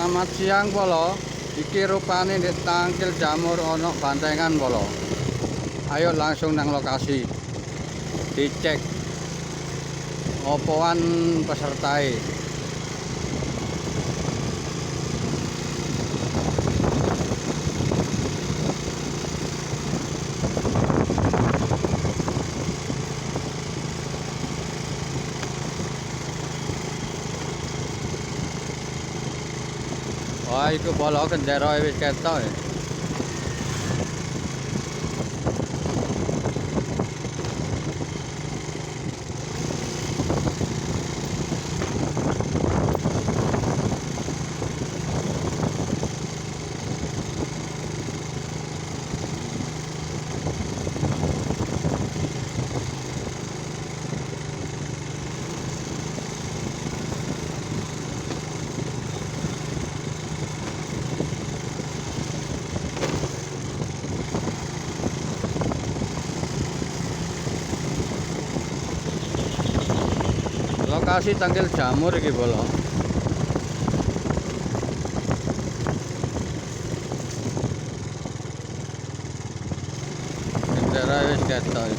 Selamat siang polo. Iki rupane di Tangkil Jamur ono bantengan polo. Ayo langsung nang lokasi. Dicek opoan pesertae. Wah, iku polo kendara wis ketok. Lokasi Tangkil Jamur iki polo. Kendara wis ketok.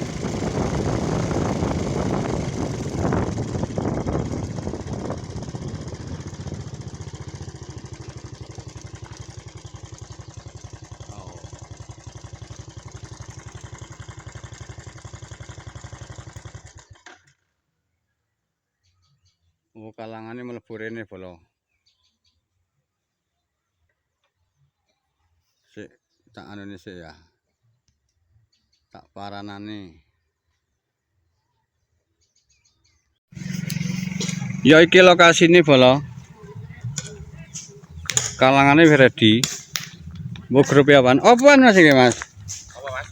Oh, kalangane mlebu rene polo. Sik tak anune sik ya. Tak paranane. Ya iki lokasine polo. Kalangane ready. Mbok grup apaan? Apaan Mas iki, Mas? Apa Mas?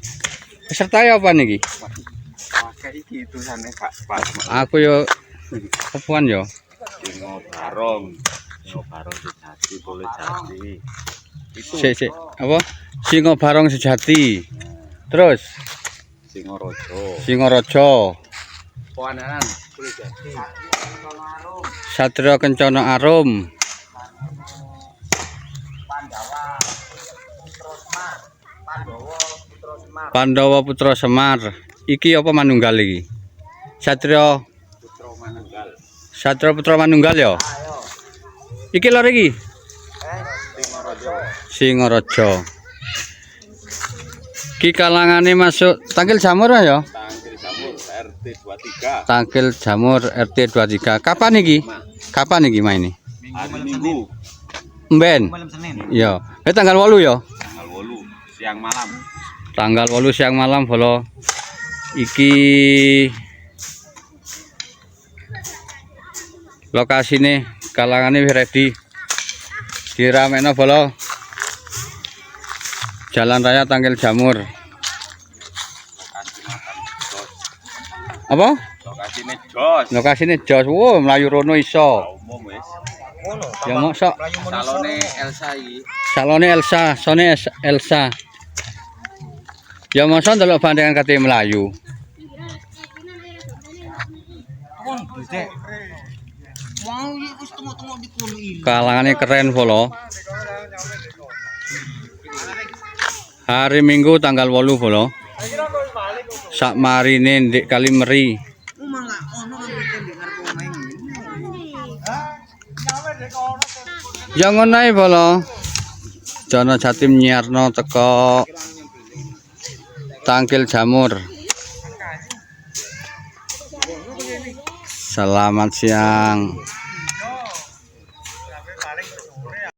Peserta apaan iki? Pakai iki tulisane Kak Pas. Aku yo apaan yo? Singo Barong sejati boleh jadi. Itu Sik. Apa? Singo Barong sejati. Terus Singo Rojo. Poananan Boleh jadi. Satrio Kencana Arum. Pandawa Putra Semar. Iki apa manunggal iki? Satrio Putra Manunggal ya? Iki lho iki. Singo Rojo. Ki kalangane masuk Tangkil Jamur ya? Tangkil Jamur RT 23. Tangkil Jamur RT 23. Kapan iki? Kapan iki maine? Hari Minggu. Mben. Malam Senin. Ya. Tanggal 8 ya? Tanggal 8 siang malam. Tanggal 8 siang malam bolo. Iki lokasine kalangane wis ready. Diramekno bolo. Jalan Raya Tangkil Jamur. Apa? Lokasine jos. Lokasine jos. Wow, mlayu rono iso. Umum wis. Ya mosok Salone Elsa iki. salone Elsa, sone Elsa. Ya mosok ndelok bandengan kate mlayu. Kalangane keren polo. Hari Minggu tanggal 8 polo. Sak marine ndek Kalimeri. Ya ngono ae polo. Jono Jatim nyiarno teko Tangkil Jamur. Selamat siang.